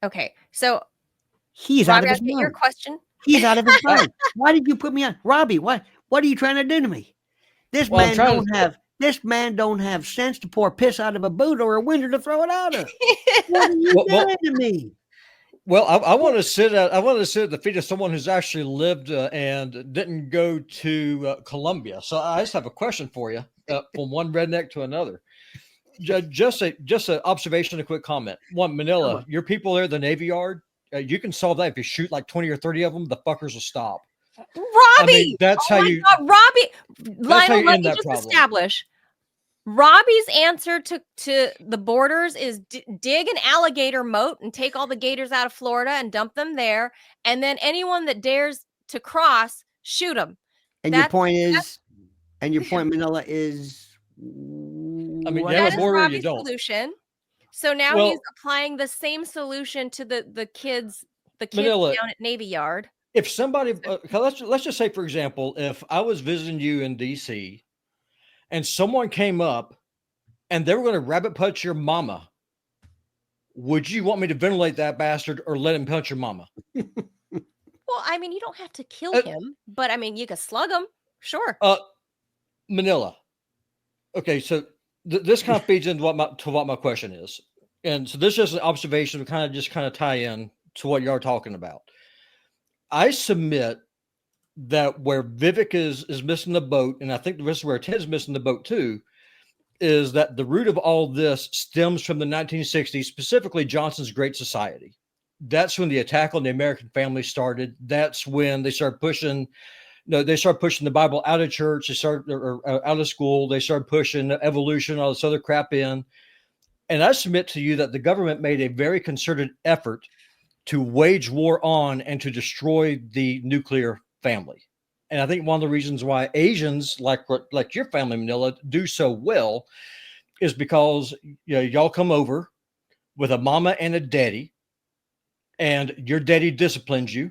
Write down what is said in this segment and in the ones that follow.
Okay, so He's out Robbie, of I'll his get mind. your question. He's out of his mind. Why did you put me on, Robbie? What are you trying to do to me? This Well, man don't have sense to pour piss out of a boot or a window to throw it out of. What are you doing to me? Well, I want to sit at the feet of someone who's actually lived and didn't go to Columbia. So I just have a question for you, from one redneck to another. Just an observation, a quick comment. One, Manila, your people there, the Navy Yard, you can solve that if you shoot like 20 or 30 of them. The fuckers will stop. Robbie, I mean, that's how you. God, Robbie, Lionel, let end me that just problem. establish. Robbie's answer to the borders is dig an alligator moat and take all the gators out of Florida and dump them there, and then anyone that dares to cross, shoot them. And your point, Manila, is. I mean, you that have a is border, or you Robbie's don't. solution. So now he's applying the same solution to the kids Manila, down at Navy Yard. If somebody, let's just say, for example, if I was visiting you in DC, and someone came up and they were going to rabbit punch your mama, would you want me to ventilate that bastard or let him punch your mama? Well, I mean, you don't have to kill him, but I mean, you can slug him. Sure. Manila. Okay, so this kind of feeds into what my question is. And so this is just an observation to kind of tie in to what you're talking about. I submit that where Vivek is missing the boat, and I think this is where Ted's missing the boat too, is that the root of all this stems from the 1960s, specifically Johnson's Great Society. That's when the attack on the American family started. That's when they started pushing the Bible out of church. They started out of school. They started pushing evolution, all this other crap in. And I submit to you that the government made a very concerted effort to wage war on and to destroy the nuclear family. And I think one of the reasons why Asians like your family, Manila, do so well is because y'all come over with a mama and a daddy, and your daddy disciplines you.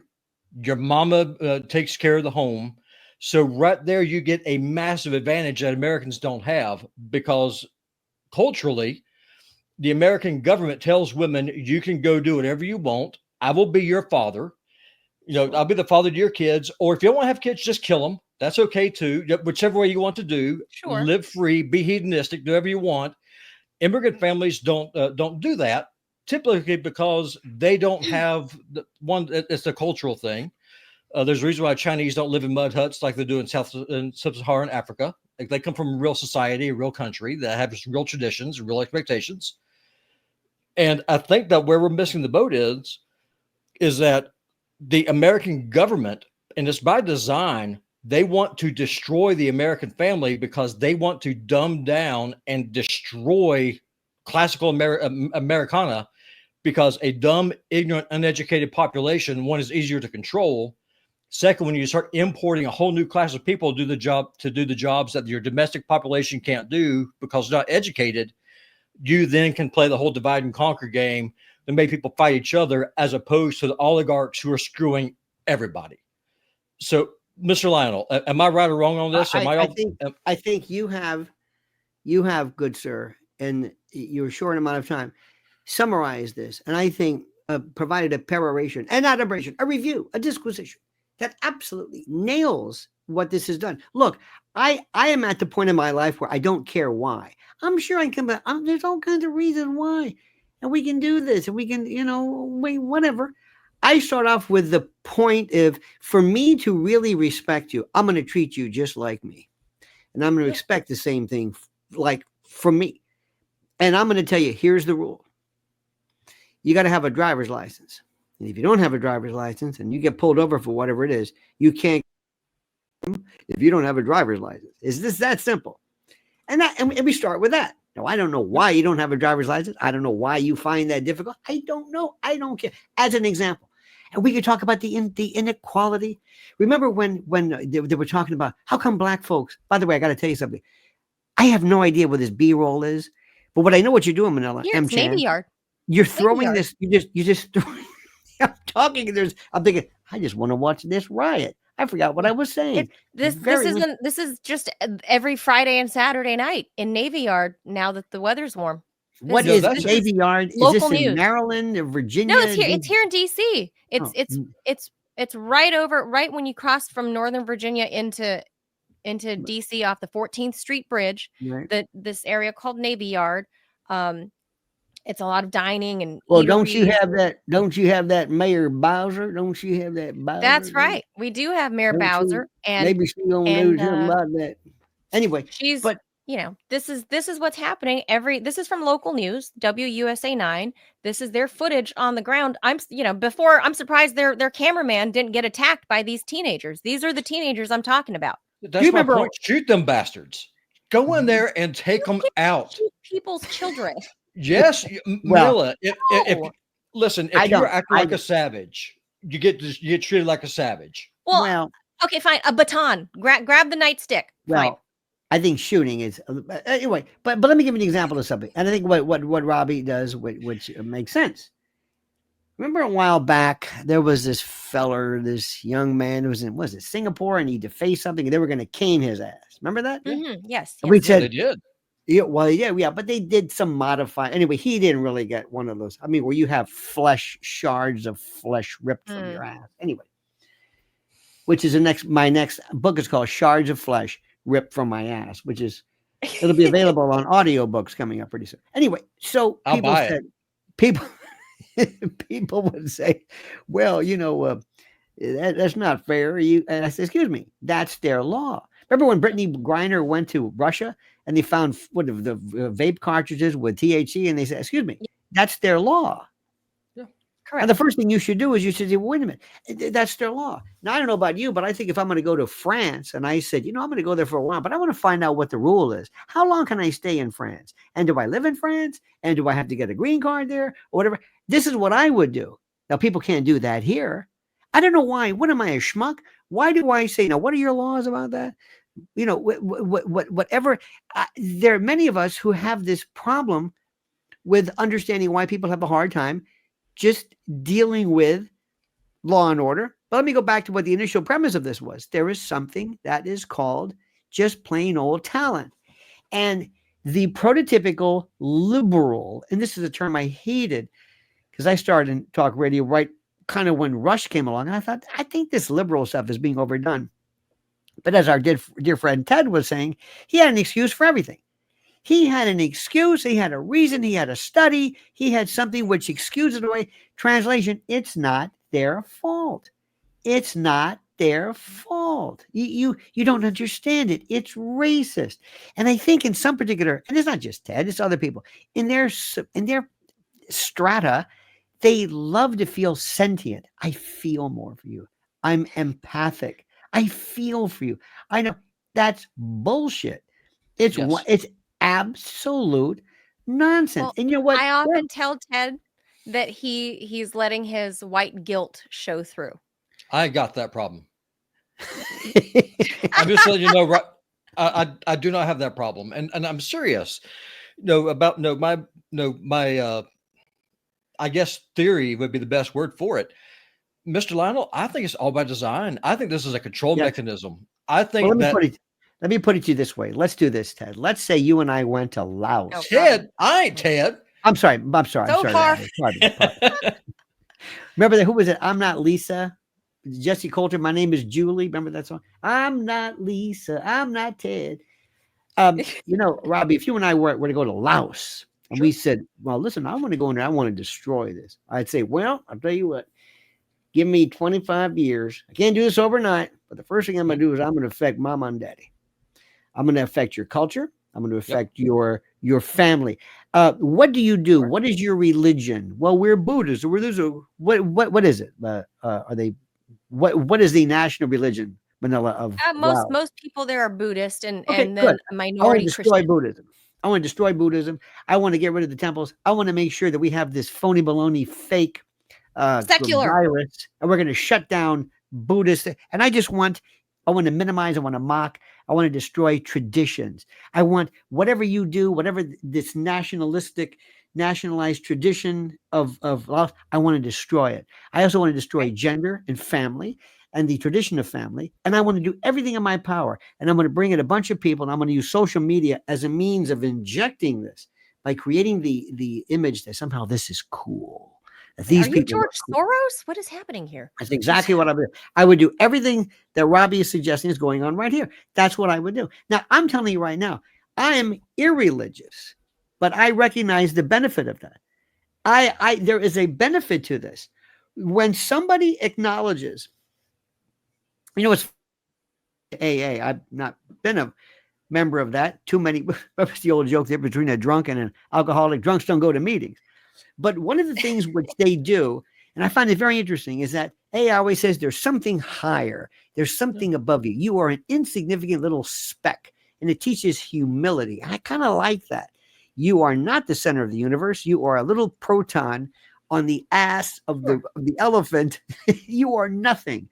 Your mama takes care of the home. So right there, you get a massive advantage that Americans don't have, because culturally, the American government tells women, you can go do whatever you want. I will be your father. I'll be the father to your kids. Or if you don't want to have kids, just kill them. That's okay too. Whichever way you want to do. Sure. Live free, be hedonistic, do whatever you want. Immigrant families don't do that, typically because they don't have it's a cultural thing. There's a reason why Chinese don't live in mud huts like they do in sub-Saharan Africa. Like, they come from a real society, a real country that have real traditions, real expectations. And I think that where we're missing the boat is that the American government, and it's by design, they want to destroy the American family because they want to dumb down and destroy classical Americana, because a dumb, ignorant, uneducated population, one, is easier to control. Second, when you start importing a whole new class of people to do the jobs that your domestic population can't do because they're not educated, you then can play the whole divide and conquer game that make people fight each other, as opposed to the oligarchs who are screwing everybody. So, Mr. Lionel, am I right or wrong on this? I think you have, good sir, in your short amount of time, summarized this, and I think provided a peroration, and not a review, a disquisition that absolutely nails what this has done. Look, I am at the point in my life where I don't care why. I'm sure I can, there's all kinds of reasons why, and we can do this, and we can, whatever. I start off with the point of, for me to really respect you, I'm going to treat you just like me, and I'm going to expect the same thing like from me. And I'm going to tell you, here's the rule. You got to have a driver's license. And if you don't have a driver's license and you get pulled over for whatever it is, you can't if you don't have a driver's license. Is this that simple? And we start with that. Now, I don't know why you don't have a driver's license. I don't know why you find that difficult. I don't know. I don't care. As an example. And we could talk about the inequality. Remember when they were talking about how come black folks, by the way, I got to tell you something. I have no idea what this B-roll is, but what I know what you're doing, Manila. It's Navy Yard. You're throwing this, you just throwing, I'm talking, I'm thinking, I just want to watch this riot. I forgot what I was saying. This is just every Friday and Saturday night in Navy Yard now that the weather's warm. What This is that's is Navy Yard? Is local this in news. Maryland or No, Virginia? it's here in DC. Oh, It's right when you cross from Northern Virginia into DC off the 14th Street Bridge, right. this area called Navy Yard. It's a lot of dining and Well, don't you eateries. have that? Don't you have that Mayor Bowser? Don't you have that Bowser? That's right. We do have Mayor Don't she? Bowser, and Maybe she don't know and something about that. Anyway, she's but this is what's happening. This is from local news, WUSA 9. This is their footage on the ground. Before, I'm surprised their cameraman didn't get attacked by these teenagers. These are the teenagers I'm talking about. That's my point. Shoot them bastards. Go in there and take them out. Shoot people's children. Yes, Manila. If No. listen, if you're acting like a savage, you get treated like a savage. Well, okay, fine. A baton. Grab the nightstick. Fine. Well, I think shooting is anyway. But let me give you an example of something. And I think what Robbie does, which makes sense. Remember a while back, there was this feller, this young man who was in Singapore, and he defaced something, and they were going to cane his ass. Remember that? Mm-hmm. Yes. We said they did. Yeah, well, yeah, but they did some modify. Anyway, he didn't really get one of those. I mean, where you have shards of flesh ripped from your ass. Anyway, which is my next book is called Shards of Flesh Ripped from My Ass, which is it'll be available on audiobooks coming up pretty soon. Anyway, so people would say, well, that's not fair. And I said, excuse me, that's their law. Remember when Brittany Griner went to Russia and they found the vape cartridges with THC, and they said, excuse me, that's their law. Yeah, correct. And the first thing you should do is you should say, well, wait a minute, that's their law. Now, I don't know about you, but I think if I'm going to go to France and I said, I'm going to go there for a while, but I want to find out what the rule is. How long can I stay in France? And do I live in France? And do I have to get a green card there or whatever? This is what I would do. Now, people can't do that here. I don't know why. What am I, a schmuck? Why do I say, now, what are your laws about that? Whatever. There are many of us who have this problem with understanding why people have a hard time just dealing with law and order. But let me go back to what the initial premise of this was. There is something that is called just plain old talent. And the prototypical liberal, and this is a term I hated because I started in talk radio right kind of when Rush came along. And I thought, I think this liberal stuff is being overdone. But as our dear friend Ted was saying, he had an excuse for everything. He had an excuse. He had a reason. He had a study. He had something which excused it away. Translation, it's not their fault. It's not their fault. You don't understand it. It's racist. And I think in some particular, and it's not just Ted, it's other people, in their strata, they love to feel sentient. I feel more for you. I'm empathic. I feel for you. I know that's bullshit. It's absolute nonsense. Well, and you know what? I often tell Ted that he's letting his white guilt show through. I got that problem. I'm just letting you know, right? I do not have that problem, and I'm serious. My I guess theory would be the best word for it. Mr. Lionel, I think it's all by design. I think this is a control mechanism. I think let me put it to you this way. Let's do this, Ted. Let's say you and I went to Laos. Oh, Ted, I ain't Ted. I'm sorry. So far. Remember who was it? I'm not Lisa. Jesse Coulter. My name is Julie. Remember that song? I'm not Lisa. I'm not Ted. Robbie, if you and I were to go to Laos and we said, well, listen, I want to go in there. I want to destroy this. I'd say, well, I'll tell you what. Give me 25 years. I can't do this overnight, but the first thing I'm going to do is I'm going to affect mama and daddy. I'm going to affect your culture. I'm going to affect your family. What do you do? What is your religion? Well, we're Buddhists. What is it? Are they? What is the national religion, Manila, of most people there are Buddhist and then good. a minority Christian. Buddhism. I want to destroy Buddhism. I want to get rid of the temples. I want to make sure that we have this phony baloney fake secular virus, and we're going to shut down Buddhists. And I want to minimize, I want to mock, I want to destroy traditions. I want whatever you do, whatever this nationalized tradition of love, I want to destroy it. I also want to destroy gender and family and the tradition of family. And I want to do everything in my power. And I'm going to bring in a bunch of people, and I'm going to use social media as a means of injecting this. by creating the image that somehow this is cool. That Are these you people George are cool. Soros? What is happening here? That's exactly what I would do. I would do everything that Robbie is suggesting is going on right here. That's what I would do. Now, I'm telling you right now, I am irreligious, but I recognize the benefit of that. There is a benefit to this. When somebody acknowledges, it's AA. I've not been a member of that. Too many. That's the old joke there between a drunk and an alcoholic. Drunks don't go to meetings. But one of the things which they do, and I find it very interesting, is that AA always says there's something higher. There's something above you. You are an insignificant little speck. And it teaches humility. I kind of like that. You are not the center of the universe. You are a little proton on the ass of the elephant. You are nothing.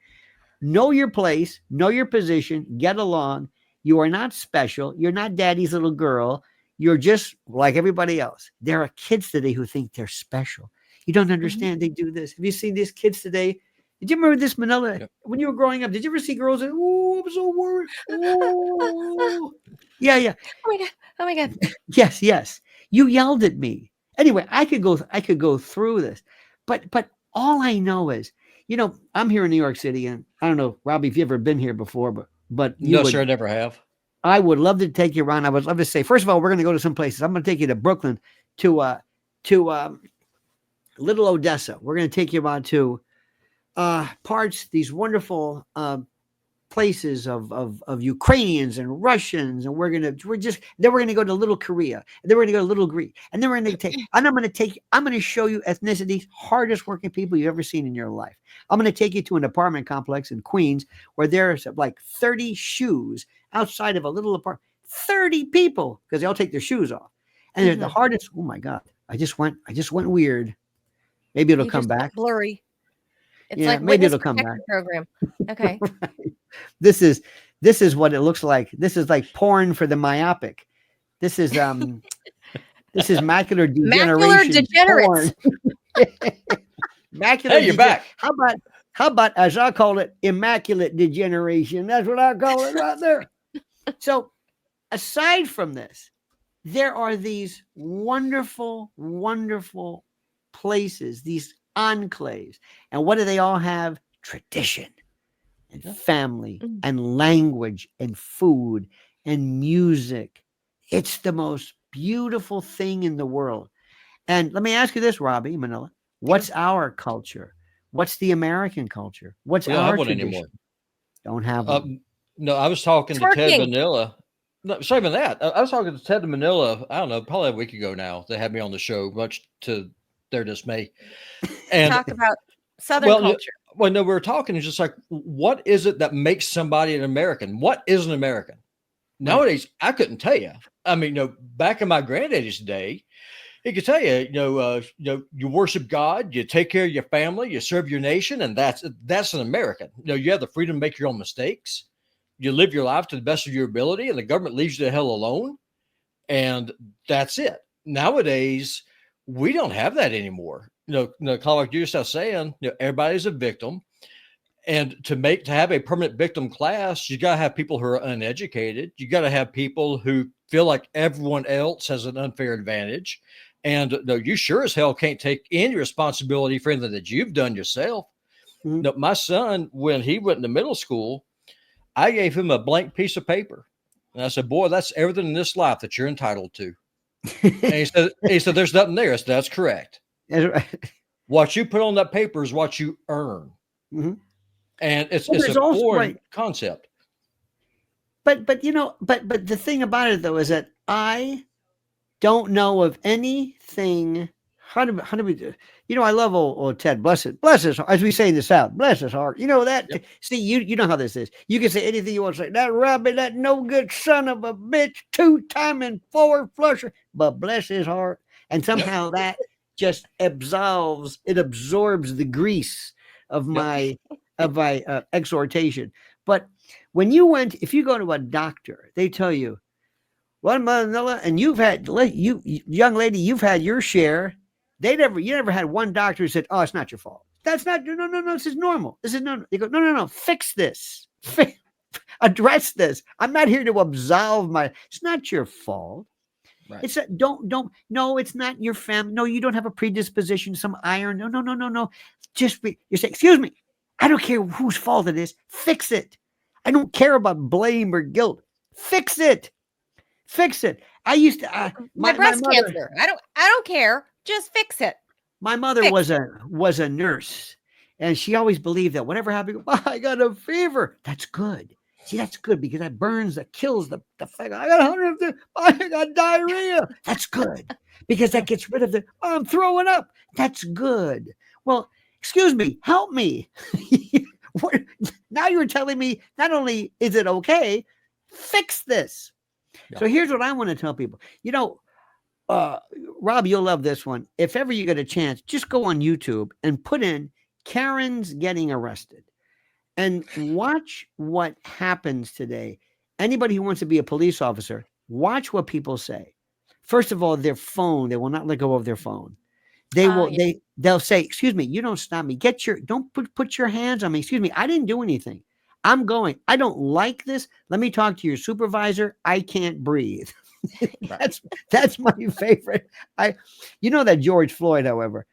Know your place. Know your position. Get along. You are not special. You're not daddy's little girl. You're just like everybody else. There are kids today who think they're special. You don't understand. They do this. Have you seen these kids today? Did you remember this, Manila? Yep. When you were growing up, did you ever see girls that, oh, I'm so worried. Oh. Yeah. Oh my God. Yes. You yelled at me. Anyway, I could go through this. But all I know is, I'm here in New York City, and I don't know, Robbie, if you've ever been here before, but no, sir, I never have. I would love to take you around. I would love to say, first of all, we're going to go to some places. I'm going to take you to Brooklyn, to Little Odessa. We're going to take you around to these wonderful places of Ukrainians and Russians, and then we're going to go to Little Korea, and then we're going to go to Little Greece, and then we're going to I'm going to show you ethnicities, hardest working people you've ever seen in your life. I'm going to take you to an apartment complex in Queens where there's like 30 shoes outside of a little apartment, 30 people, because they all take their shoes off, and they're the hardest. Oh my God, I just went weird. Maybe it'll come back blurry. It's yeah, like maybe it'll come back. Program. Okay. Right. This is what it looks like. This is like porn for the myopic. This is macular degeneration. Macular degenerates. Macular. Hey, you're back. How about as I call it, immaculate degeneration? That's what I call it right there. So, aside from this, there are these wonderful, wonderful places, these enclaves. And what do they all have? Tradition and family and language and food and music. It's the most beautiful thing in the world. And let me ask you this, Robbie, Manila. What's our culture? What's the American culture? What's our tradition? Anymore. Don't have one. No, I was talking to Ted Manila. No, sorry about that. I was talking to Ted Manila, I don't know, probably a week ago now. They had me on the show, much to their dismay. And talk about Southern culture. Well, no, we were talking. It's just like, what is it that makes somebody an American? What is an American? Nowadays, I couldn't tell you. I mean, back in my granddaddy's day, he could tell you, you worship God, you take care of your family, you serve your nation, and that's an American. You have the freedom to make your own mistakes. You live your life to the best of your ability, and the government leaves you the hell alone. And that's it. Nowadays, we don't have that anymore. Like you just saying, everybody's a victim. And to have a permanent victim class, you got to have people who are uneducated. You got to have people who feel like everyone else has an unfair advantage. And you sure as hell can't take any responsibility for anything that you've done yourself. Mm-hmm. My son, when he went into middle school, I gave him a blank piece of paper. And I said, boy, that's everything in this life that you're entitled to. And he said, there's nothing there. I said, that's correct. That's right. What you put on that paper is what you earn. Mm-hmm. And it's a foreign concept. But the thing about it though is that I don't know of anything. How do we do? I love old Ted. Bless his heart, as we say in the South. Bless his heart. That. Yep. See, you know how this is. You can say anything you want to say. That Robbie, that no good son of a bitch, 2-time forward flusher. But bless his heart, and somehow that just absorbs the grease of my exhortation. But if you go to a doctor, they tell you, well, Manila, and you young lady, you've had your share. You never had one doctor who said, oh, it's not your fault. That's not, no, this is normal. This is no. They go, no, fix this. Address this. I'm not here to absolve it's not your fault. Right. It's no, it's not your family. No, you don't have a predisposition to some iron. No. You say, excuse me, I don't care whose fault it is. Fix it. I don't care about blame or guilt. Fix it. Fix it. I used to, My my breast mother, cancer. I don't care. Just fix it. my mother Fix was a nurse, and she always believed that whatever happened, "Oh, I got a fever." That's good. See, that's good because that burns, that kills the fact. I got 100. I got diarrhea. That's good because that gets rid of the. Oh, I'm throwing up. That's good. Well, excuse me, help me. Now you're telling me not only is it okay, fix this. Yeah. So here's what I want to tell people. Rob, you'll love this one. If ever you get a chance, just go on YouTube and put in Karen's getting arrested and watch what happens today. Anybody who wants to be a police officer, watch what people say. First of all, their phone, they will not let go of their phone. They'll say, excuse me, you don't stop me. Don't put your hands on me. Excuse me, I didn't do anything. I'm going. I don't like this. Let me talk to your supervisor. I can't breathe. That's my favorite. That George Floyd, however,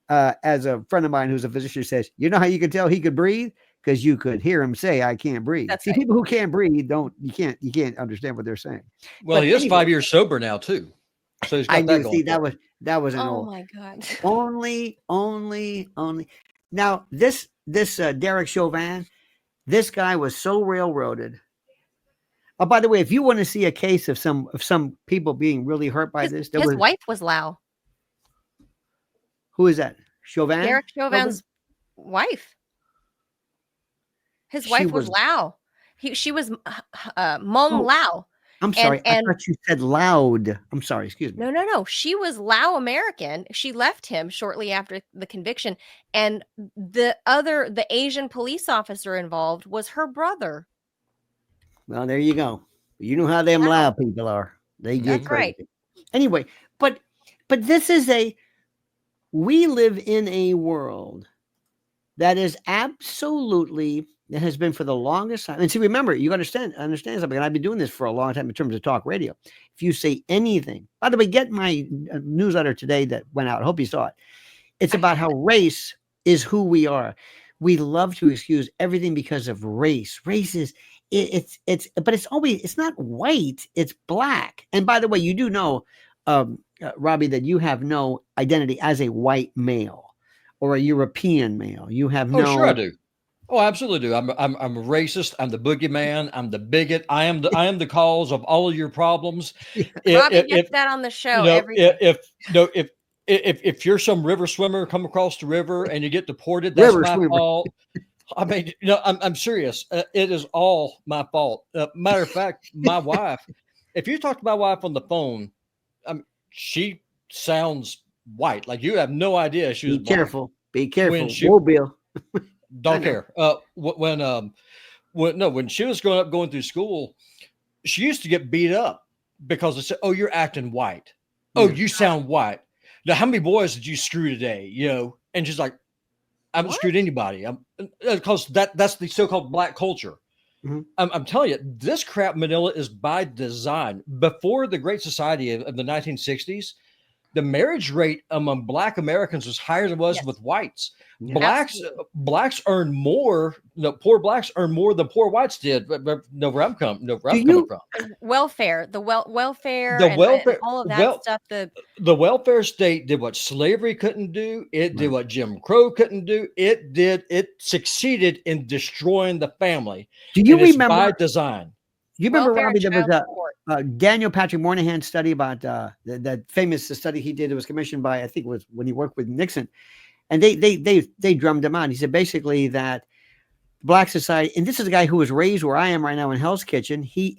as a friend of mine who's a physician says, you know how you could tell he could breathe? Because you could hear him say, I can't breathe. That's See, right. people who can't breathe you can't understand what they're saying. Well, But he is anyway, 5 years sober now too. So he's got I that knew. going. See, that was an Oh old. my God. Only. Now this Derek Chauvin, this guy was so railroaded. Oh, by the way, if you want to see a case of some people being really hurt by this, His wife was Lao. Who is that? Chauvin? Derek Chauvin's wife. His wife was Lao. She was Mong Lao. I'm sorry. I thought you said loud. I'm sorry. Excuse me. No. She was Lao American. She left him shortly after the conviction. And the Asian police officer involved was her brother. Well, there you go. You know how them Lao people are. They get That's crazy. right. Anyway, but this is we live in a world that is absolutely, that has been for the longest time. And see, remember, you understand something. And I've been doing this for a long time in terms of talk radio. If you say anything, by the way, get my newsletter today that went out. I hope you saw it. It's about how race is who we are. We love to excuse everything because of race. Race is, but it's not white, it's black. And by the way, you do know, Robbie, that you have no identity as a white male or a European male. You have no. Oh, sure I do. Oh, I absolutely do. I'm a racist. I'm the boogeyman. I'm the bigot. I am the cause of all of your problems. Robbie gets that on the show every day. If you're some river swimmer, come across the river and you get deported, that's my fault. I mean, I'm serious. It is all my fault. Matter of fact, my wife, if you talk to my wife on the phone, she sounds white. Like you have no idea she was Be careful. Be careful. Bill. Don't care. When she was going through school, she used to get beat up because they said, "Oh, you're acting white. Oh, you sound white. Now, how many boys did you screw today?" And she's like, "I haven't screwed anybody." Because that's the so-called black culture. Mm-hmm. I'm telling you, this crap, Manila, is by design. Before the Great Society of the 1960s, the marriage rate among Black Americans was higher than it was with whites. Blacks earn more. Poor blacks earn more than poor whites did. Where I'm coming from. Welfare, welfare, and all of that stuff. The welfare state did what slavery couldn't do. It did what Jim Crow couldn't do. It succeeded in destroying the family. Do you remember by design? You remember, Robbie, there was a Daniel Patrick Moynihan study about that famous study he did. It was commissioned by, I think it was when he worked with Nixon. And they drummed him out. He said basically that Black society, and this is a guy who was raised where I am right now in Hell's Kitchen. He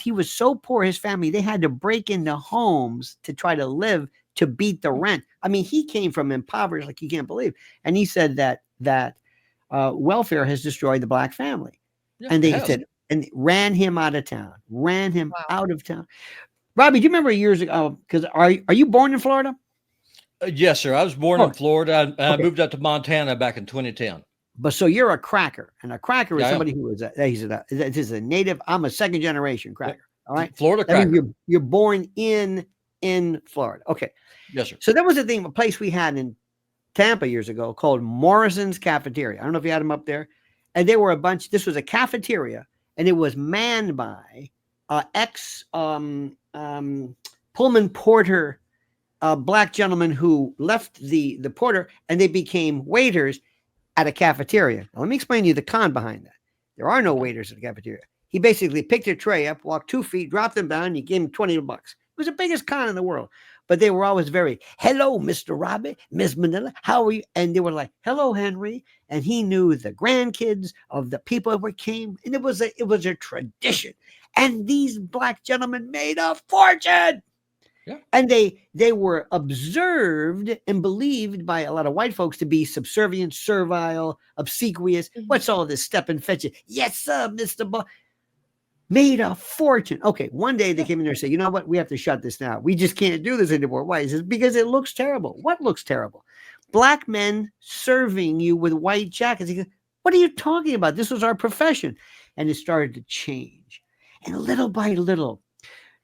was so poor, his family, they had to break into homes to try to live, to beat the rent. I mean, he came from impoverished like you can't believe. And he said that welfare has destroyed the Black family. Yeah, and they said, and ran him out of town, out of town. Robbie, do you remember years ago? Because are you born in Florida? Yes, sir. I was born in Florida. I moved out to Montana back in 2010. But so you're a cracker, and a cracker is somebody who is a native. I'm a second generation cracker. All right. Florida That means cracker. you're born in Florida. Okay. Yes, sir. So there was a place we had in Tampa years ago called Morrison's Cafeteria. I don't know if you had them up there. And there were this was a cafeteria, and it was manned by ex Pullman Porter black gentlemen who left the porter, and they became waiters at a cafeteria. Now, let me explain to you the con behind that. There are no waiters at the cafeteria. He basically picked your tray up, walked 2 feet, dropped them down, and you gave him $20. It was the biggest con in the world. But they were always very, hello, Mr. Robbie, Miss Manila, how are you? And they were like, hello, Henry. And he knew the grandkids of the people that came. And it was a tradition. And these black gentlemen made a fortune. Yeah. And they were observed and believed by a lot of white folks to be subservient, servile, obsequious. Mhm. What's all this step and fetch it? Yes, sir, Mr. Made a fortune. Okay, one day they came in there and said, you know what? We have to shut this down. We just can't do this anymore. Why? He says, because it looks terrible. What looks terrible? Black men serving you with white jackets. He goes, what are you talking about? This was our profession. And it started to change. And little by little,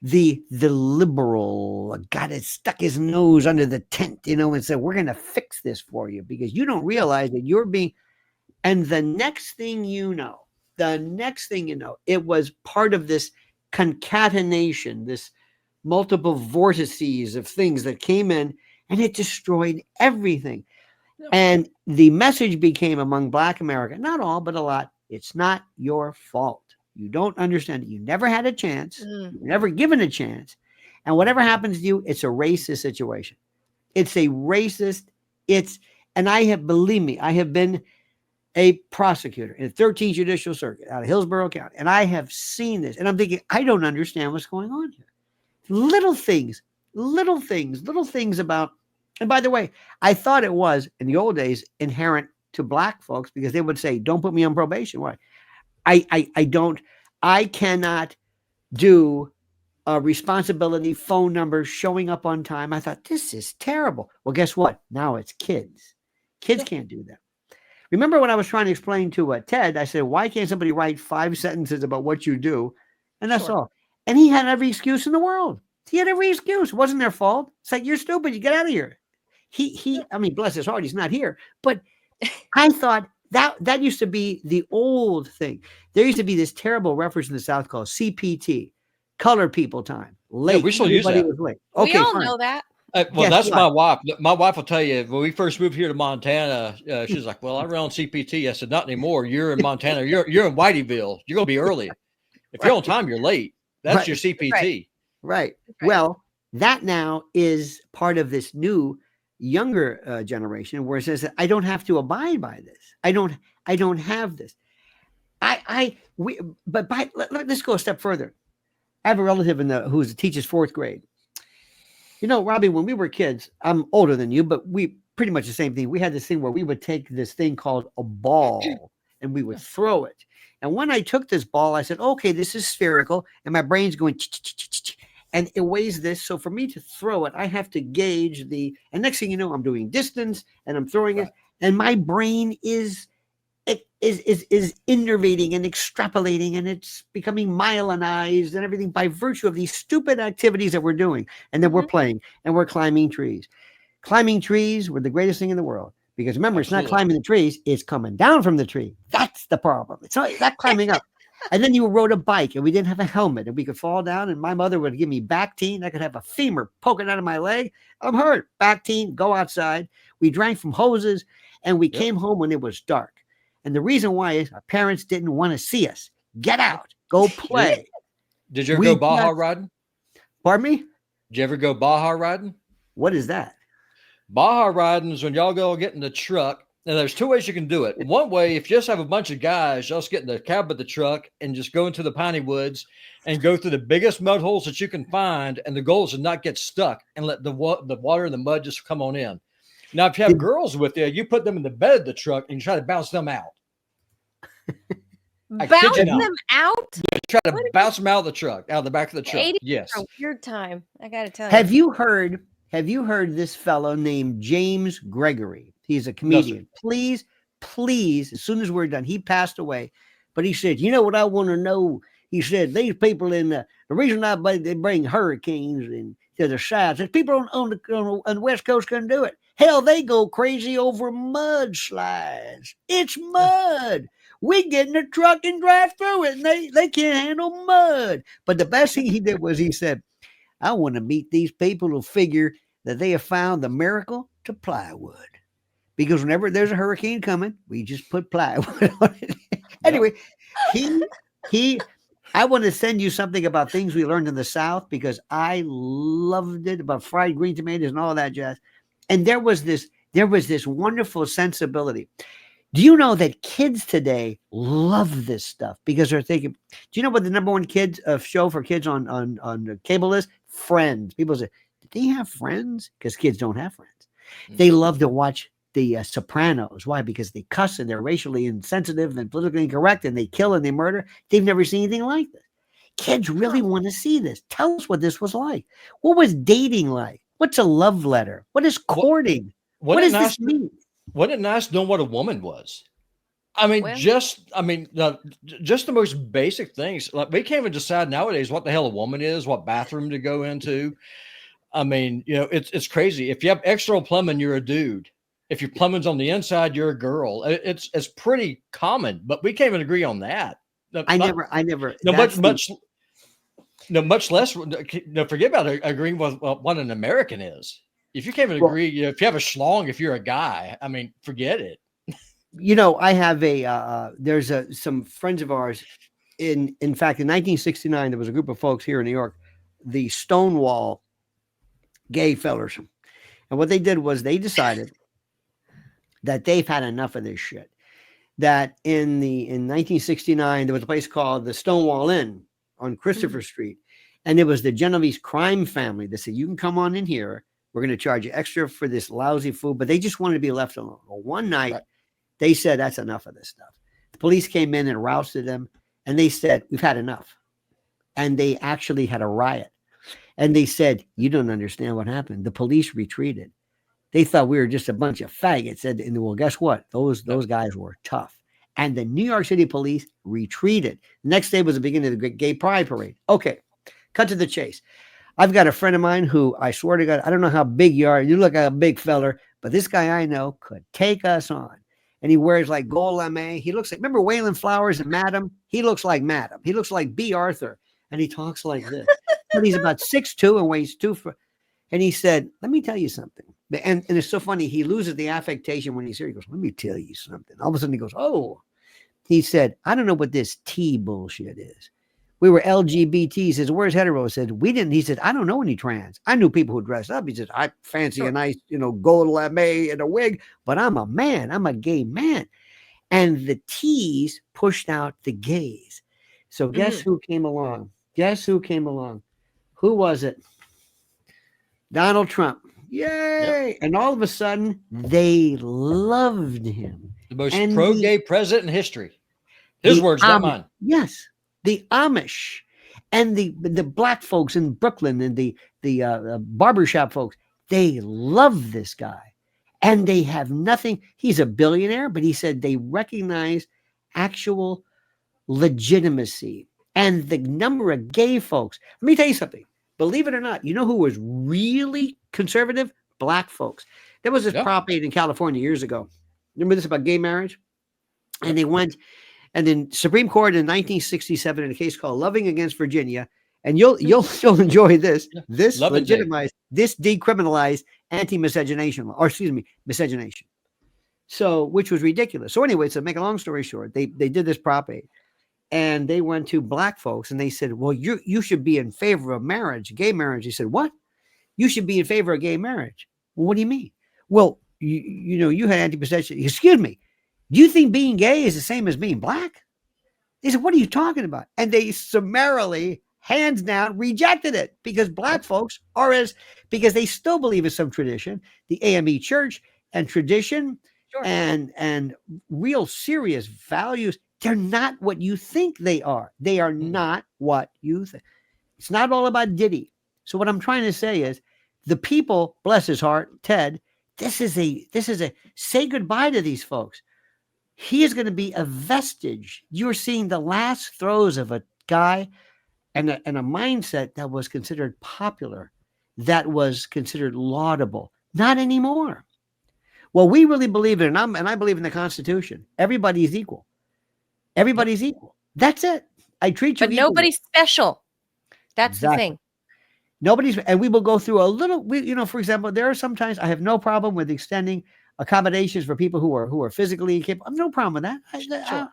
the liberal stuck his nose under the tent, and said, we're going to fix this for you because you don't realize that you're being, and the next thing you know, it was part of this concatenation, this multiple vortices of things that came in, and it destroyed everything. Yeah. And the message became among Black America, not all, but a lot, it's not your fault. You don't understand it. You never had a chance. You were never given a chance. And whatever happens to you, it's a racist situation. It's a racist. Believe me, I have been a prosecutor in the 13th Judicial Circuit out of Hillsborough County. And I have seen this. And I'm thinking, I don't understand what's going on here. Little things about, and by the way, I thought it was in the old days inherent to Black folks because they would say, don't put me on probation. Why? I cannot do a responsibility phone number showing up on time. I thought, this is terrible. Well, guess what? Now it's kids. Kids can't do that. Remember when I was trying to explain to Ted, I said, why can't somebody write 5 sentences about what you do? And that's all. And he had every excuse in the world. He had every excuse. It wasn't their fault. It's like, you're stupid. You get out of here. I mean, bless his heart, he's not here. But I thought that used to be the old thing. There used to be this terrible reference in the South called CPT, colored people time. Late. Yeah, we still use that. Was late. Okay, we all know that. Well, that's my wife. My wife will tell you, when we first moved here to Montana, she's like, well, I run on CPT. I said, not anymore. You're in Montana. You're in Whiteyville. You're going to be early. If you're on time, you're late. That's your CPT. Right. Well, that now is part of this new younger generation where it says that I don't have to abide by this. I don't have this. Let's go a step further. I have a relative who teaches 4th grade. Robbie, when we were kids, I'm older than you, but we pretty much the same thing. We had this thing where we would take this thing called a ball and we would throw it. And when I took this ball, I said, okay, this is spherical. And my brain's going, and it weighs this. So for me to throw it, I have to gauge and next thing you know, I'm doing distance and I'm throwing it. And my brain is innervating and extrapolating, and it's becoming myelinized and everything by virtue of these stupid activities that we're doing. And then we're playing and we're climbing trees. Climbing trees were the greatest thing in the world. Because remember, It's not climbing the trees, it's coming down from the tree. That's the problem. It's not climbing up. And then you rode a bike and we didn't have a helmet and we could fall down and my mother would give me back teen. I could have a femur poking out of my leg. I'm hurt. Back teen, go outside. We drank from hoses and we came home when it was dark. And the reason why is our parents didn't want to see us. Get out. Go play. Did you ever go Baja riding? Pardon me? Did you ever go Baja riding? What is that? Baja riding is when y'all go get in the truck. And there's 2 ways you can do it. One way, if you just have a bunch of guys, just get in the cab of the truck and just go into the piney woods and go through the biggest mud holes that you can find. And the goal is to not get stuck and let the water and the mud just come on in. Now, if you have girls with you, you put them in the bed of the truck and you try to bounce them out. Bounce them out? Yeah, try to bounce them out of the truck, out of the back of the truck. Yes. A weird time. I got to tell you. Have you heard this fellow named James Gregory? He's a comedian. No, please, as soon as we're done, he passed away. But he said, you know what I want to know? He said, these people the reason they bring hurricanes to the south is people on the West Coast couldn't do it. Hell, they go crazy over mudslides. It's mud. We get in a truck and drive through it, and they can't handle mud. But the best thing he did was he said, I want to meet these people who figure that they have found the miracle to plywood. Because whenever there's a hurricane coming, we just put plywood on it. Anyway, I want to send you something about things we learned in the South because I loved it, about fried green tomatoes and all that jazz. And there was this wonderful sensibility. Do you know that kids today love this stuff because they're thinking, do you know what the number one show for kids on the cable is? Friends. People say, did they have friends? Because kids don't have friends. Mm-hmm. They love to watch the Sopranos. Why? Because they cuss and they're racially insensitive and politically incorrect and they kill and they murder. They've never seen anything like this. Kids really want to see this. Tell us what this was like. What was dating like? What's a love letter? What is courting? What does this mean? Wasn't it nice knowing what a woman was? I mean, just the most basic things. Like we can't even decide nowadays what the hell a woman is, what bathroom to go into. I mean, it's crazy. If you have external plumbing, you're a dude. If your plumbing's on the inside, you're a girl. It's pretty common, but we can't even agree on that. I never. Much less. Forget about agreeing with what an American is. If you can't even agree, if you have a schlong, if you're a guy, I mean, forget it. I have there's some friends of ours. In fact, in 1969, there was a group of folks here in New York, the Stonewall gay fellers, and what they did was they decided that they've had enough of this shit. That in 1969, there was a place called the Stonewall Inn on Christopher Street, and it was the Genovese crime family that said, you can come on in here. We're going to charge you extra for this lousy food, but they just wanted to be left alone. Well, one night, they said, that's enough of this stuff. The police came in and rousted them, and they said, we've had enough. And they actually had a riot. And they said, you don't understand what happened. The police retreated. They thought we were just a bunch of faggots. And well, guess what? Those guys were tough. And the New York City police retreated. The next day was the beginning of the Gay Pride Parade. Okay, cut to the chase. I've got a friend of mine who, I swear to God, I don't know how big you are. You look like a big feller, but this guy I know could take us on. And he wears like gold lame. He looks like, remember Waylon Flowers and Madam? He looks like Madam. He looks like B. Arthur. And he talks like this. But he's about 6'2" and weighs 2. And he said, let me tell you something. And it's so funny. He loses the affectation when he's here. He goes, let me tell you something. All of a sudden he goes, oh. He said, I don't know what this T bullshit is. We were LGBT. He says, where's hetero? I said, we didn't. He said, I don't know any trans. I knew people who dressed up. He said, I fancy a nice, gold lame and a wig, but I'm a man. I'm a gay man. And the T's pushed out the gays. So guess who came along? Guess who came along? Who was it? Donald Trump. Yay. Yep. And all of a sudden, they loved him. The most pro-gay president in history. His words, not mine. Yes. The Amish and the black folks in Brooklyn and the barbershop folks, they love this guy. And they have nothing. He's a billionaire, but he said they recognize actual legitimacy. And the number of gay folks. Let me tell you something. Believe it or not, you know who was really conservative? Black folks. There was this Prop 8 in California years ago. Remember this about gay marriage? And they went, and then Supreme Court in 1967 in a case called Loving against Virginia, and you'll enjoy this. This legitimized, this decriminalized anti-miscegenation law, or excuse me, miscegenation. So, which was ridiculous. So anyway, to make a long story short, they did this Prop 8. And they went to black folks and they said, well, you should be in favor of marriage, gay marriage. He said, what? You should be in favor of gay marriage. Well, what do you mean? Well, you had anti-possession. Excuse me. Do you think being gay is the same as being black? They said, what are you talking about? And they summarily, hands down, rejected it because black folks because they still believe in some tradition, the AME church and tradition and real serious values. They're not what you think they are. They are not what you think. It's not all about Diddy. So what I'm trying to say is the people, bless his heart, Ted, this is a say goodbye to these folks. He is going to be a vestige. You're seeing the last throes of a guy and a mindset that was considered popular, that was considered laudable. Not anymore. Well, we really believe in, and I believe in the Constitution. Everybody's equal. Everybody's equal. That's it. I treat you But equally. nobody's special. That's the Exactly. thing. Nobody's, and we will go through a little. For example, there are sometimes I have no problem with extending accommodations for people who are physically incapable. I have no problem with that. Sure.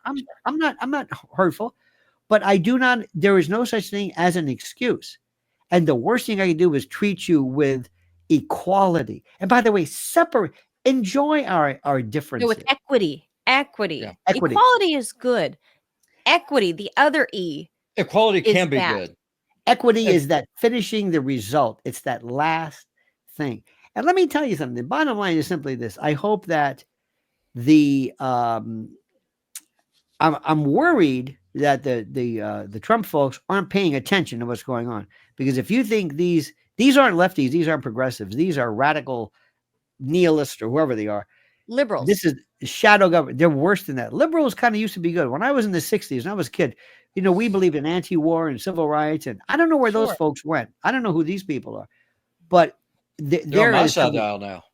I'm not hurtful, but I do not. There is no such thing as an excuse, and the worst thing I can do is treat you with equality. And by the way, enjoy our differences. No, with equity. Equity. Yeah. Equity. Equality is good. Equity, the other E. Equality is can be bad. good. Equity is that finishing the result. It's that last thing. And let me tell you something. The bottom line is simply this. I hope that I'm worried that the Trump folks aren't paying attention to what's going on. Because if you think these aren't lefties, these aren't progressives, these are radical nihilists or whoever they are. Liberals. This is shadow government. They're worse than that. Liberals kind of used to be good. When I was in the 60s and I was a kid, we believed in anti-war and civil rights. And I don't know where those folks went. I don't know who these people are. But they're on my side of the aisle now.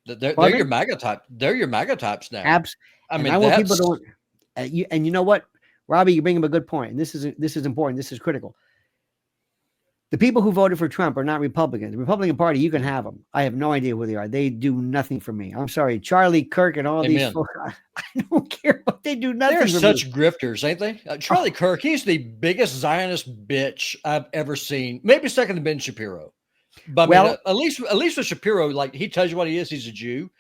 They're your MAGA type. They're your MAGA types now. I mean, I want people to. And you know what, Robbie, you bring up a good point. And this is important. This is critical. The people who voted for Trump are not Republicans. The Republican Party, you can have them. I have no idea who they are. They do nothing for me. I'm sorry. Charlie Kirk and all these folks, I don't care what they do. Nothing. They're such grifters, ain't they? Charlie Kirk, he's the biggest Zionist bitch I've ever seen. Maybe second to Ben Shapiro. But I mean, at least with Shapiro, like he tells you what he is. He's a Jew.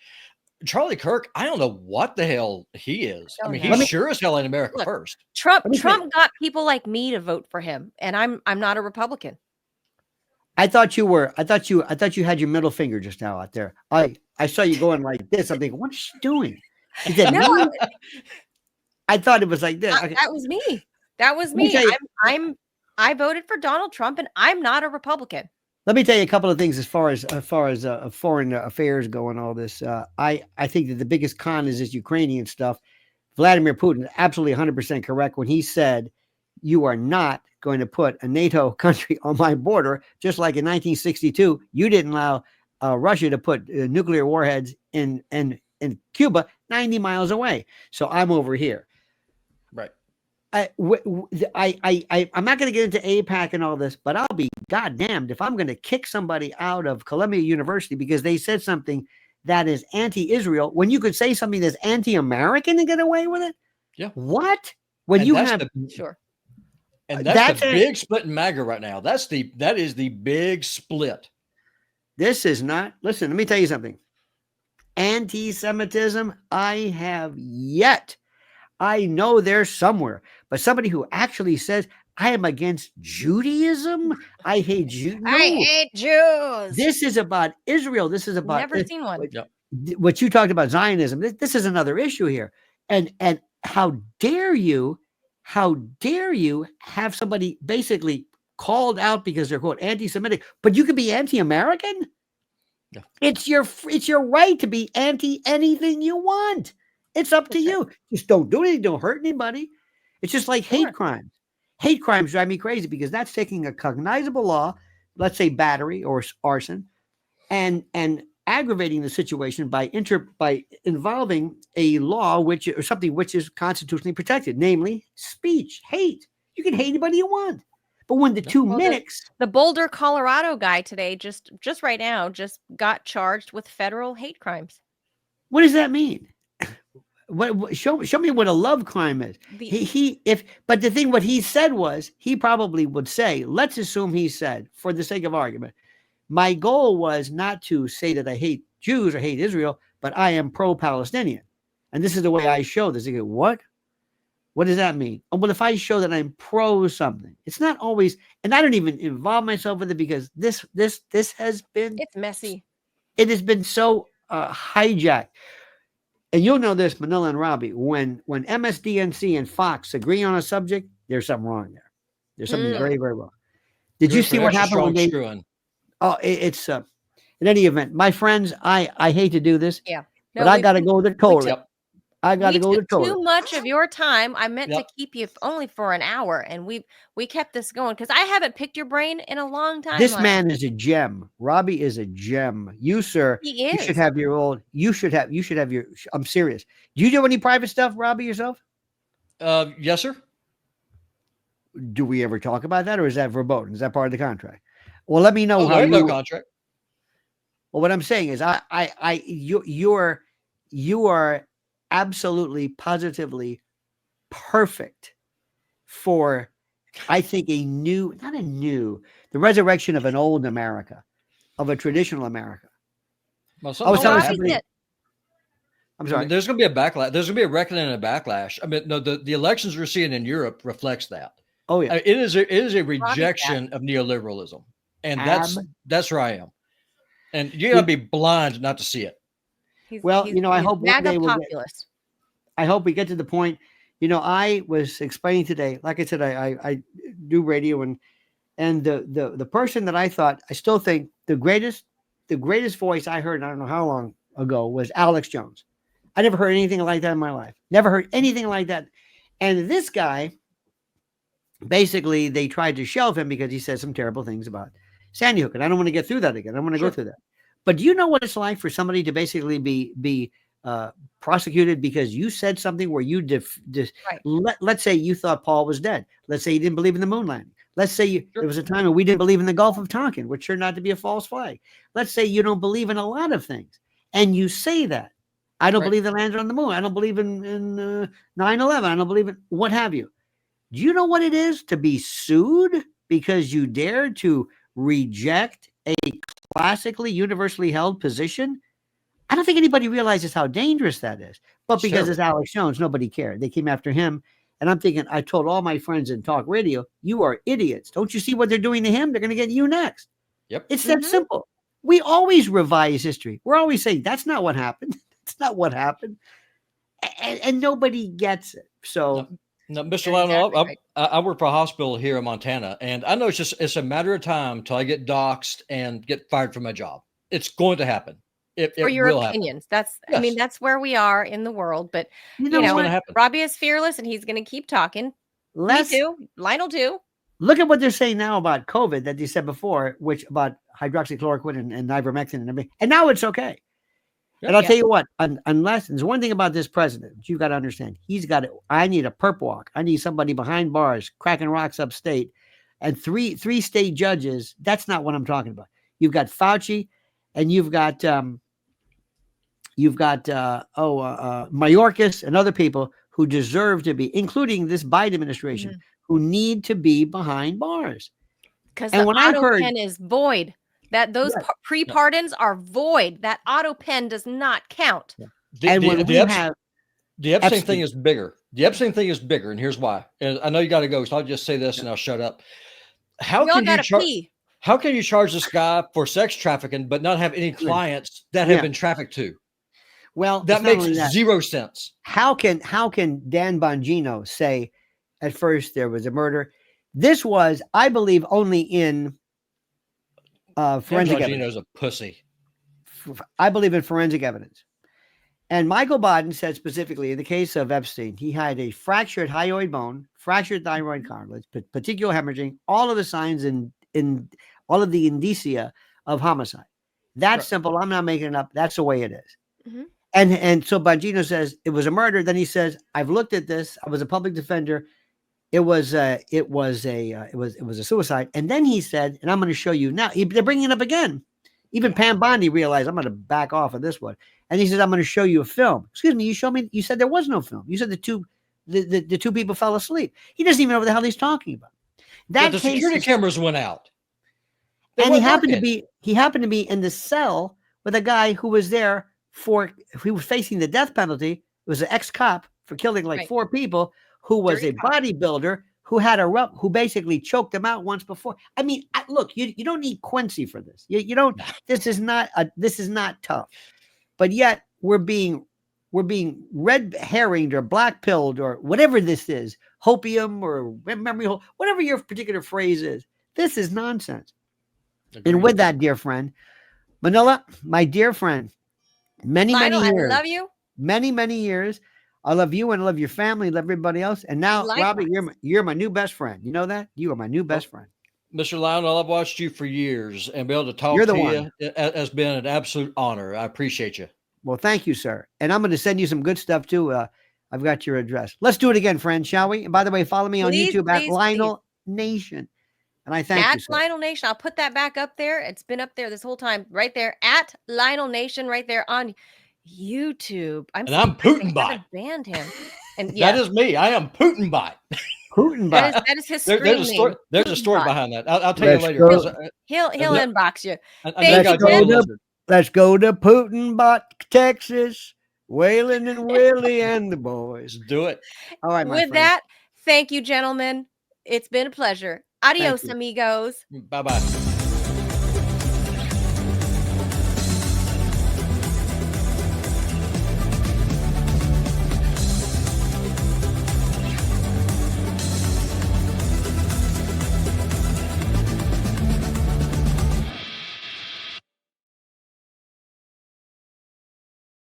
Charlie Kirk, I don't know what the hell he is. I mean, he's sure as hell in America first. Trump got people like me to vote for him, and I'm not a Republican. I thought you had your middle finger just now out there. I saw you going like this. I'm thinking, what is she doing? Is that No, I thought it was like this. That was me. That was me. I voted for Donald Trump, and I'm not a Republican. Let me tell you a couple of things as far as foreign affairs go and all this. I think that the biggest con is this Ukrainian stuff. Vladimir Putin, absolutely 100% correct when he said, you are not going to put a NATO country on my border, just like in 1962, you didn't allow Russia to put nuclear warheads in Cuba 90 miles away. So I'm over here. Right. I'm not going to get into AIPAC and all this, but I'll be goddamned if I'm going to kick somebody out of Columbia University because they said something that is anti-Israel when you could say something that's anti-American and get away with it. Yeah. What? When you have sure. And that's the big split in MAGA right now. That is the big split. This is not, listen, let me tell you something. Anti-Semitism, I know there's somewhere, but somebody who actually says, I am against Judaism. I hate Jews. No. I hate Jews. This is about Israel. This is about never seen one. What you talked about Zionism. This is another issue here. And how dare you have somebody basically called out because they're quote anti-Semitic, but you could be anti-American? Yeah. It's your right to be anti anything you want. It's up to you. Just don't do anything. Don't hurt anybody. It's just like hate crimes. Hate crimes drive me crazy because that's taking a cognizable law, let's say battery or arson, and aggravating the situation by involving a law or something which is constitutionally protected, namely speech, hate. You can hate anybody you want. But when the two mix, the Boulder, Colorado guy today just right now just got charged with federal hate crimes. What does that mean? What show me what a love crime is. But the thing what he said was he probably would say, let's assume he said, for the sake of argument, my goal was not to say that I hate Jews or hate Israel, but I am pro-Palestinian. And this is the way I show this. You go, what? What does that mean? Oh, well, if I show that I'm pro something, it's not always, and I don't even involve myself with it because this has been, it's messy. It has been so hijacked. And you'll know this, Manila and Robbie, when MSDNC and Fox agree on a subject, there's something wrong there. There's something very, very wrong. Did you see what happened when they? Oh, it's in any event, my friends. I hate to do this, yeah, but I got to go to the toilet. I got to We go to took the toilet. too much of your time. I meant to Yep. keep you only for an hour, and we kept this going because I haven't picked your brain in a long time. This Lionel. man is a gem. Robbie is a gem. You, sir, He you should is. have your old. You should have your. I'm serious. Do you do any private stuff, Robbie, yourself? Yes, sir. Do we ever talk about that, or is that verboten? Is that part of the contract? Well, let me know Oh, how there ain't no you. contract. Well, what I'm saying is, you are absolutely, positively perfect for, I think, the resurrection of an old America, of a traditional America. Well, I was something's telling gonna Robbie happen. somebody. said, I'm I sorry. mean, there's going to be a backlash. There's going to be a reckoning and a backlash. I mean, no, the elections we're seeing in Europe reflects that. Oh yeah. It is a Robbie's back. rejection of neoliberalism, and Ab- that's where I am. And you got to be blind not to see it. Well, he's I hope one MAGA day we'll get. populist. I hope we get to the point. I was explaining today. Like I said, I do radio, and the person that I still think the greatest voice I heard, I don't know how long ago, was Alex Jones. I never heard anything like that in my life. Never heard anything like that. And this guy, basically, they tried to shelve him because he said some terrible things about Sandy Hook, and I don't want to get through that again. I don't want to go through that. But do you know what it's like for somebody to basically be prosecuted because you said something where you Right. let's say you thought Paul was dead. Let's say you didn't believe in the moon landing. Let's say there was a time when we didn't believe in the Gulf of Tonkin, which turned out to be a false flag. Let's say you don't believe in a lot of things, and you say that. I don't believe the landed on the moon. I don't believe in 9/11. I don't believe in what have you. Do you know what it is to be sued because you dared to reject a classically universally held position? I don't think anybody realizes how dangerous that is. But because it's Alex Jones, nobody cared. They came after him. And I'm thinking, I told all my friends in talk radio, you are idiots. Don't you see what they're doing to him? They're going to get you next. Yep. It's that simple. We always revise history. We're always saying, that's not what happened. That's not what happened. And nobody gets it. So, no, Mr. You're Lionel, exactly right. I work for a hospital here in Montana, and I know it's a matter of time till I get doxxed and get fired from my job. It's going to happen. It For your will happen. opinions. That's I Yes. mean, that's where we are in the world. But you know It's what? gonna happen. Robbie is fearless and he's gonna keep talking. Me too. Lionel too. Look at what they're saying now about COVID that they said before, which about hydroxychloroquine and ivermectin and everything. And now it's okay. And I'll tell you what, unless there's one thing about this president, you've got to understand, I need a perp walk. I need somebody behind bars, cracking rocks upstate, and three state judges. That's not what I'm talking about. You've got Fauci, and you've got Mayorkas and other people who deserve to be, including this Biden administration, who need to be behind bars. Because the auto pen is void. That those pre-pardons are void. That auto pen does not count. The Epstein thing is bigger. The Epstein thing is bigger, and here's why. And I know you got to go, so I'll just say this and I'll shut up. How can you charge this guy for sex trafficking but not have any clients that have been trafficked to? Well, that makes zero sense. How can Dan Bongino say at first there was a murder? This was, I believe, only in forensic evidence. Bongino's a pussy. I believe in forensic evidence. And Michael Baden said specifically in the case of Epstein, he had a fractured hyoid bone, fractured thyroid cartilage, particular hemorrhaging, all of the signs in all of the indicia of homicide. That's simple. I'm not making it up. That's the way it is. And so Bongino says it was a murder. Then he says, I've looked at this. I was a public defender. It was a suicide. And then he said, and I'm going to show you now. They're bringing it up again. Even Pam Bondi realized I'm going to back off of this one. And he says, I'm going to show you a film. Excuse me, you said there was no film. You said the two people fell asleep. He doesn't even know what the hell he's talking about. The security cameras went out. And he happened to be in the cell with a guy who was there he was facing the death penalty. It was an ex-cop for killing like 4 people, who was a bodybuilder who basically choked him out once before. I mean, look, you don't need Quincy for this. You don't. This is not tough. But yet we're being red herringed or black pilled or whatever this is, hopium or memory hole, whatever your particular phrase is. This is nonsense. Agreed. And with that, dear friend, Manila, my dear friend, many years. I love you. Many years. I love you and I love your family, love everybody else. And now, Robbie, Likewise. you're my new best friend. You know that? You are my new best friend. Mr. Lionel, I've watched you for years, and be able to talk You're the to one. you has been an absolute honor. I appreciate you. Well, thank you, sir. And I'm going to send you some good stuff too. I've got your address. Let's do it again, friends, shall we? And by the way, follow me on Please, YouTube at please, Lionel Nation. And I thank you, At sir. Lionel Nation. I'll put that back up there. It's been up there this whole time. Right there. At Lionel Nation right there on YouTube. I'm surprised Putin they bot. haven't banned him. And That yes, is me. I am Putin bot. Putin bot. that is his There's screen a story. name. There's a Putin story bot. behind that. I'll tell you Let's later. go. 'cause He'll Yep. inbox you. I Thank think you, I Jen. told Lizard. Let's go to Putin bot, Texas. Waylon and Willie and the boys. Just do it. All right, my With friend. that, thank you, gentlemen. It's been a pleasure. Adios, you. amigos. Bye bye.